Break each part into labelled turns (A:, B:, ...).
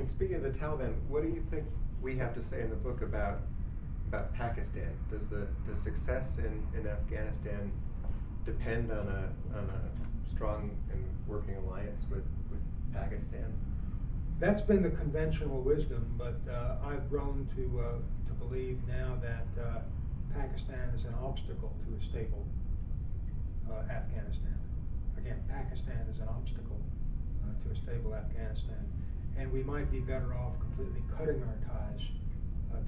A: speaking of the Taliban, what do you think we have to say in the book about Pakistan? Does success in Afghanistan depend on a strong and working alliance with Pakistan?
B: That's been the conventional wisdom, but I've grown to believe now that Pakistan is an obstacle to a stable Afghanistan. Again, Pakistan is an obstacle to a stable Afghanistan, and we might be better off completely cutting our ties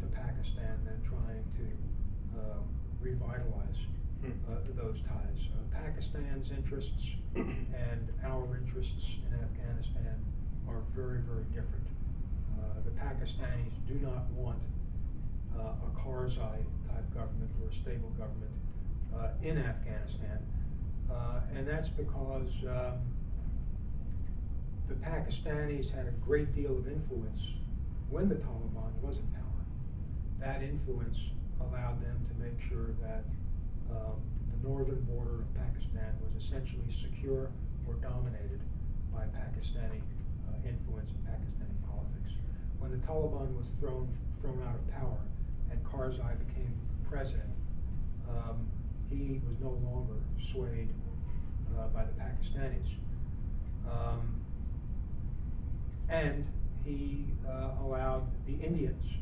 B: to Pakistan than trying to revitalize those ties. Pakistan's interests and our interests in Afghanistan are very, very different. The Pakistanis do not want a Karzai type government or a stable government in Afghanistan, and that's because the Pakistanis had a great deal of influence when the Taliban was in power. That influence allowed them to make sure that the northern border of Pakistan was essentially secure or dominated by Pakistani influence in Pakistani politics. When the Taliban was thrown out of power and Karzai became president, he was no longer swayed by the Pakistanis. And he allowed the Indians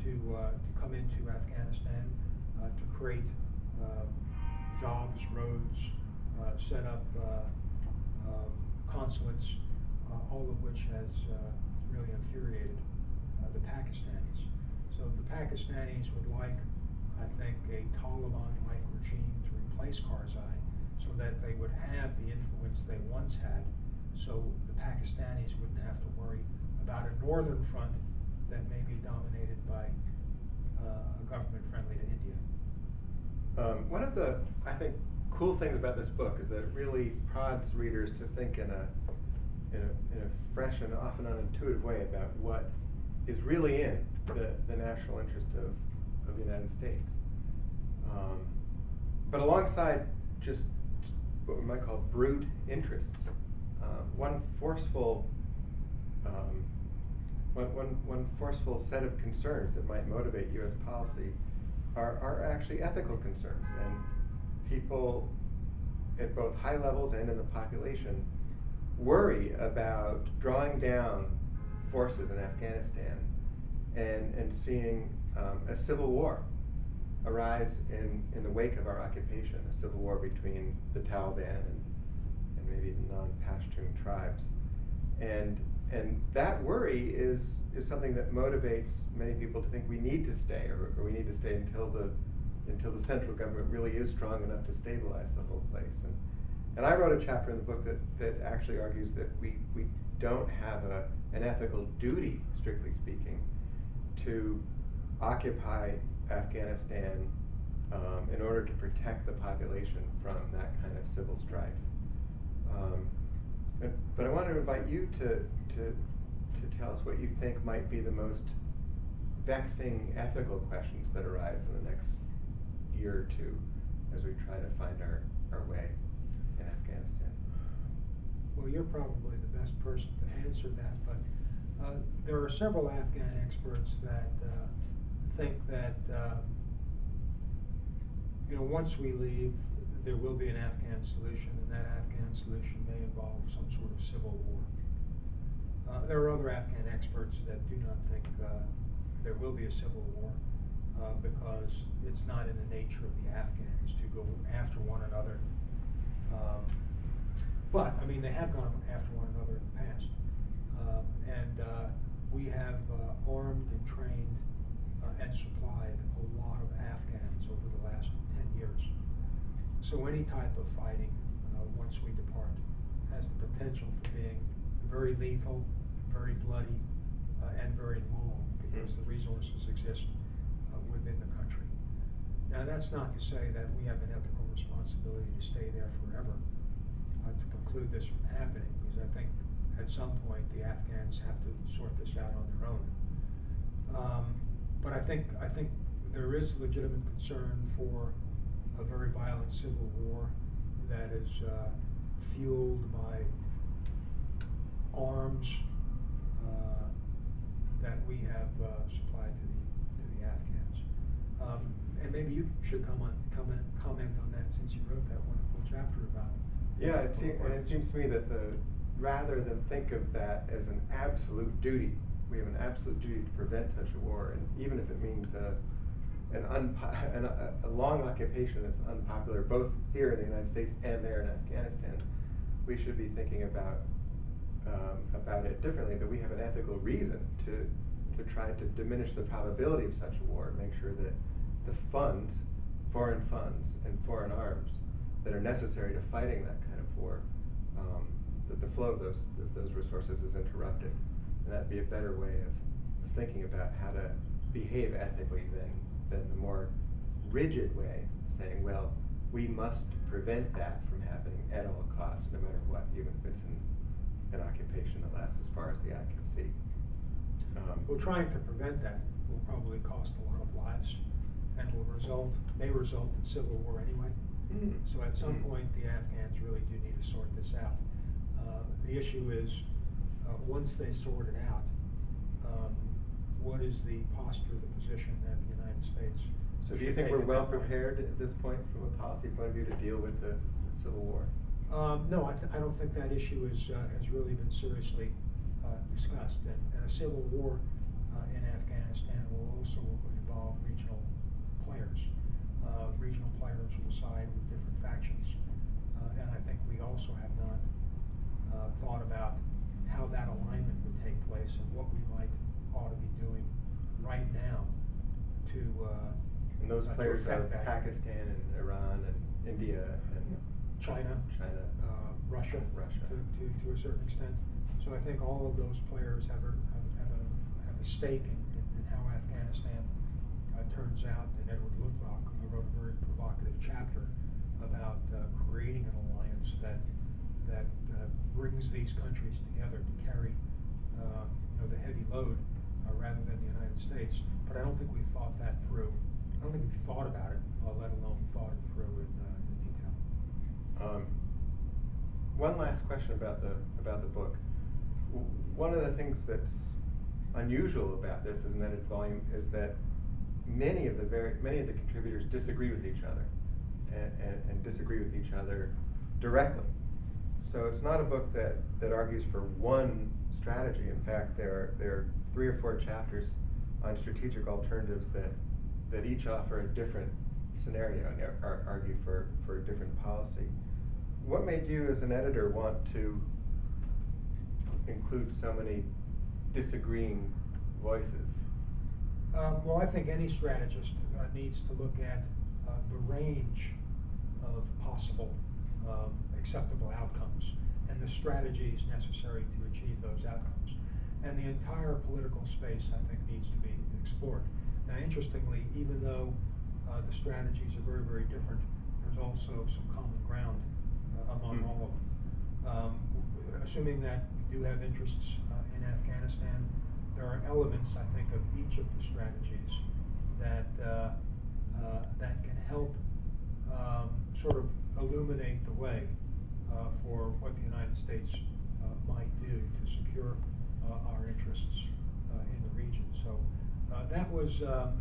B: to come into Afghanistan to create jobs, roads, set up consulates, all of which has really infuriated the Pakistanis. So the Pakistanis would like, I think, a Taliban-like regime to replace Karzai so that they would have the influence they once had, so the Pakistanis wouldn't have to worry about a northern front that may be dominated by a government friendly to India.
A: One of the, I think, cool things about this book is that it really prods readers to think in a fresh and often unintuitive way about what is really in the national interest of the United States. But alongside just what we might call brute interests, one forceful set of concerns that might motivate U.S. policy are actually ethical concerns, and people at both high levels and in the population worry about drawing down forces in Afghanistan and seeing a civil war arise in the wake of our occupation, a civil war between the Taliban and maybe the non-Pashtun tribes. And that worry is something that motivates many people to think we need to stay, or we need to stay until the central government really is strong enough to stabilize the whole place. And I wrote a chapter in the book that actually argues that we don't have an ethical duty, strictly speaking, to occupy Afghanistan in order to protect the population from that kind of civil strife. But I want to invite you to tell us what you think might be the most vexing ethical questions that arise in the next year or two as we try to find our way in Afghanistan.
B: Well, you're probably the best person to answer that, but there are several Afghan experts that think that once we leave, there will be an Afghan solution, and that Afghan solution may involve some sort of civil war. There are other Afghan experts that do not think there will be a civil war because it's not in the nature of the Afghans to go after one another. But, I mean, they have gone after one another in the past. And we have armed and trained and supplied a lot of Afghans over the last 10 years. So any type of fighting, once we depart, has the potential for being very lethal, very bloody, and very long, because the resources exist within the country. Now, that's not to say that we have an ethical responsibility to stay there forever to preclude this from happening, because I think at some point the Afghans have to sort this out on their own. But I think there is legitimate concern for a very violent civil war that is fueled by arms, that we have supplied to the Afghans. And maybe you should comment on that, since you wrote that wonderful chapter about.
A: Yeah, it seems to me that rather than think of that as an absolute duty, we have an absolute duty to prevent such a war, and even if it means a long occupation that's unpopular both here in the United States and there in Afghanistan, we should be thinking about it differently. That we have an ethical reason to try to diminish the probability of such a war, and make sure that the funds, foreign funds and foreign arms that are necessary to fighting that kind of war, that the flow of those resources is interrupted. And that'd be a better way of thinking about how to behave ethically than the more rigid way, saying, well, we must prevent that from happening at all costs, no matter what, even if it's an occupation that lasts as far as the eye can see.
B: Well, trying to prevent that will probably cost a lot of lives, and may result in civil war anyway. So at some point, the Afghans really do need to sort this out. The issue is, once they sort it out, what is the posture, the position that the United States?
A: So do you think we're well prepared at this point from a policy point of view to deal with the Civil War?
B: No, I don't think that issue has really been seriously discussed. And a civil war in Afghanistan will also involve regional players. Regional players will side with different factions. And I think we also have not thought about how that alignment would take place and what we ought to be doing right now to
A: and those players are Pakistan and Iran and India and
B: China, Russia, to a certain extent. So I think all of those players have a stake in how Afghanistan turns out. And Edward Luttwak wrote a very provocative chapter about creating an alliance that brings these countries together to carry the heavy load rather than the United States. But I don't think we've thought that through. I don't think we've thought about it, let alone thought it through in detail.
A: One last question about the book. One of the things that's unusual about this as an edited volume is that many of the contributors disagree with each other, and disagree with each other directly. So it's not a book that argues for one strategy. In fact, there are 3 or 4 chapters on strategic alternatives that each offer a different scenario and argue for a different policy. What made you, as an editor, want to include so many disagreeing voices?
B: Well, I think any strategist needs to look at the range of possible acceptable outcomes and the strategies necessary to achieve those outcomes. And the entire political space, I think, needs to be explored. Now, interestingly, even though the strategies are very, very different, there's also some common ground among all of them. Assuming that we do have interests in Afghanistan, there are elements, I think, of each of the strategies that can help sort of illuminate the way for what the United States might do to secure our interests in the region. So that was the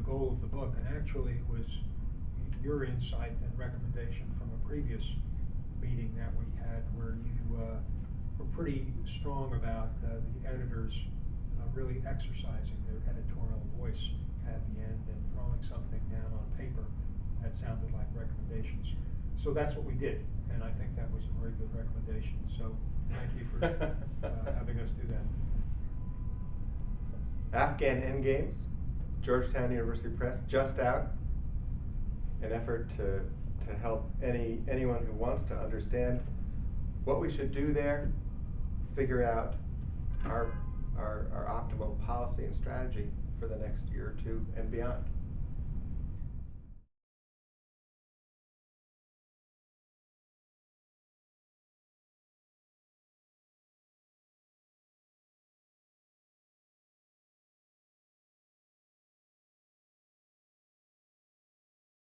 B: goal of the book, and actually it was your insight and recommendation from a previous meeting that we had, where you were pretty strong about the editors really exercising their editorial voice at the end and throwing something down on paper that sounded like recommendations. So that's what we did, and I think that was a very good recommendation. So thank you for having us do that.
A: Afghan Endgames, Georgetown University Press, just out. An effort to help anyone who wants to understand what we should do there, figure out our optimal policy and strategy for the next year or two and beyond.